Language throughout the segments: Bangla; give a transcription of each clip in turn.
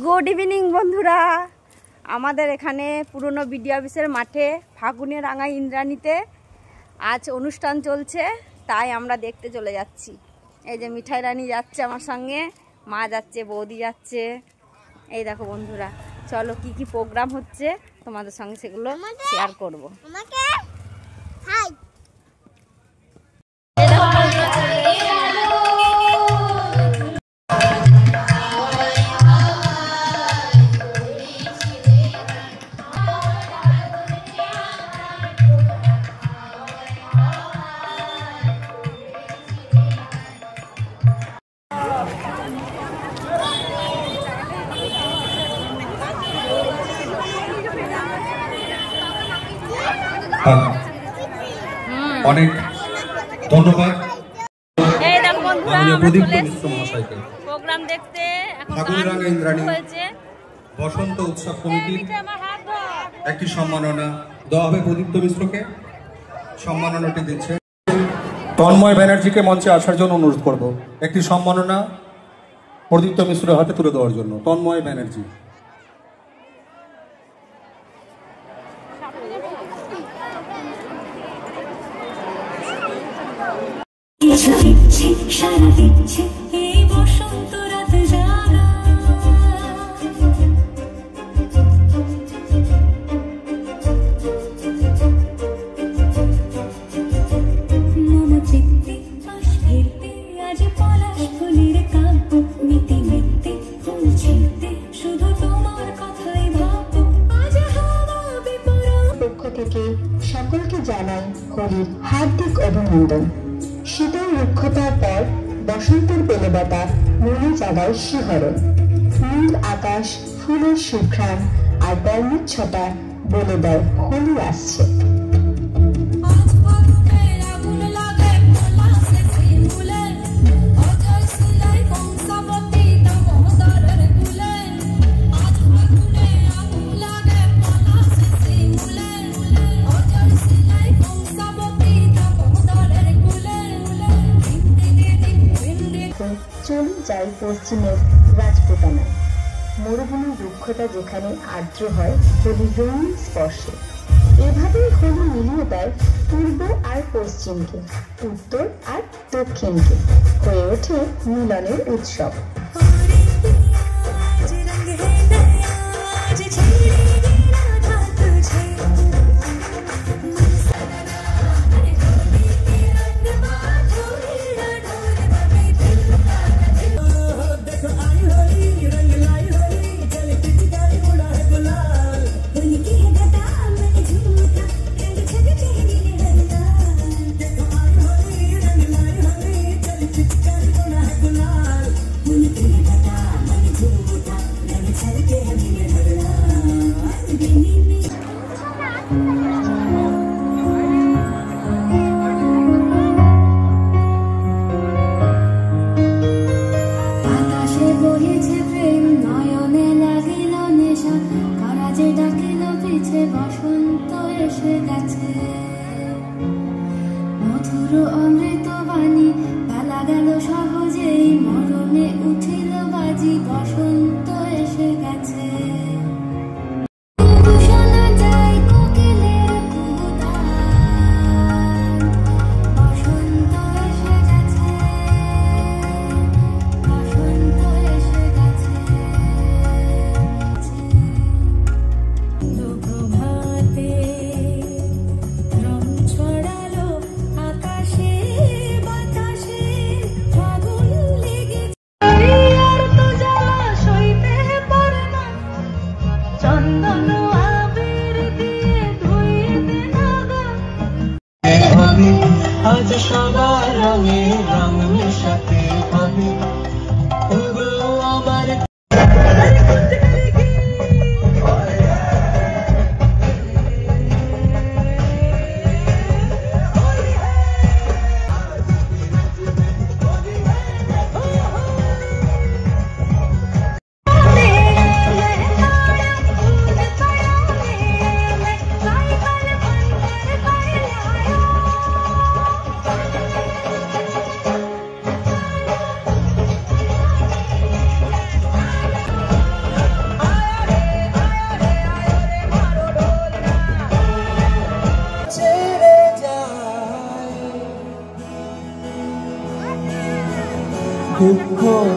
গুড ইভিনিং বন্ধুরা, আমাদের এখানে পুরনো বিডি অফিসের মাঠে ফাগুনে রাঙা ইন্দ্রাণীতে আজ অনুষ্ঠান চলছে, তাই আমরা দেখতে চলে যাচ্ছি। এই যে মিঠাই রানী যাচ্ছে আমার সঙ্গে, মা যাচ্ছে, বৌদি যাচ্ছে। এই দেখো বন্ধুরা, চলো কি কি প্রোগ্রাম হচ্ছে তোমাদের সঙ্গে সেগুলো শেয়ার করবো। অনেক ধন্যবাদ। এই দেখো বন্ধুরা, আমরা চলে এসেছি প্রোগ্রাম দেখতে। এখন ফাগুনে রাঙা ইন্দ্রাণী হয়েছে বসন্ত উৎসব কমিটির একটি সম্মাননা দেওয়া হবে প্রদীপ্ত মিশ্রকে। সম্মাননাটি দিচ্ছে তন্ময় ব্যানার্জিকে মঞ্চে আসার জন্য অনুরোধ করব। একটি সম্মাননা প্রদীপ্ত মিশ্রের হাতে তুলে দেওয়ার জন্য। তন্ময় ব্যানার্জি। সারা দিচ্ছে এই বসন্ত রাত জাগা, মম চিত্তে পাশ ফিরতে আজ পলাশ ফুলের কাব্য, মিটি মিটতে ফুল ছিঁড়তে শুধু তোমার কথাই ভাববো। আজ হাওয়া বিপরীত পক্ষ থেকে সকলকে জানাই হোলির হার্দিক অভিনন্দন। শীতের রুক্ষতার পর বসন্তের পেলেবাতা মনে জাগায় শিহরণ। নীল আকাশ, ফুলের সুঘ্রাণ আর বর্ণচ্ছটা বলে দেয় হোলি আসছে। চলে যায় পশ্চিমের রাজপুতানায়। মরুভূমির রুক্ষতা যেখানে আর্দ্র হয় হোলির রঙিন স্পর্শে। এভাবেই হোলি মিলিয়ে দেয় পূর্ব আর পশ্চিমকে, উত্তর আর দক্ষিণকে। হয়ে ওঠে মিলনের উৎসব।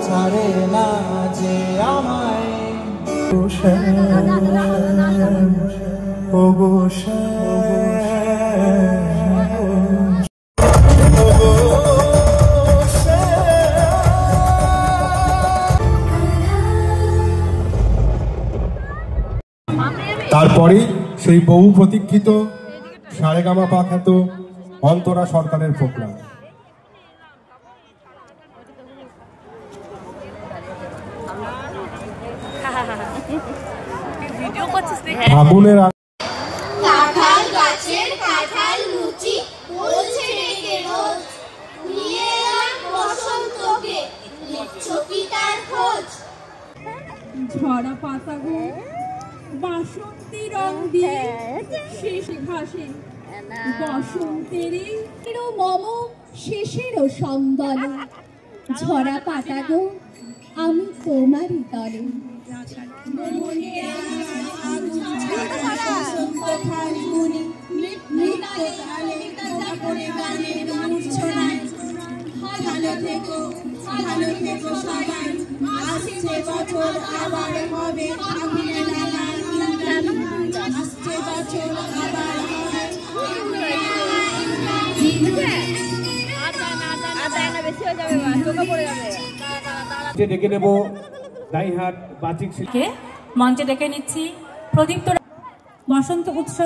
ছাড়ে না যে আমায় তারপরেই সেই বহু প্রতীক্ষিত সারেগামা পা খ্যাত অন্তরা সরকারের প্রোগ্রাম। ফাগুনের কাঁঠাল গাছের কাঁঠাল মুচি বলছে ডেকে রোজ নিয়ে এলাম বসন্তকে লিখছ কি তার খোঁজ ঝরা পাতা গো বাসন্তী রং দিয়ে শেষ ঘাসে বসন্তেরই মম শেষেরও সম্বলে ঝরা পাতা গো আমি তোমারই তলে ভালো থেকো সবাই আসছে বছর আবার হবে ফাগুনের রাঙায় আসছে বছর আবার ডেকে নেব দাইহাট বাচিক মঞ্চে ডেকে নিচ্ছি প্রদীপ্ত বসন্ত উৎসব।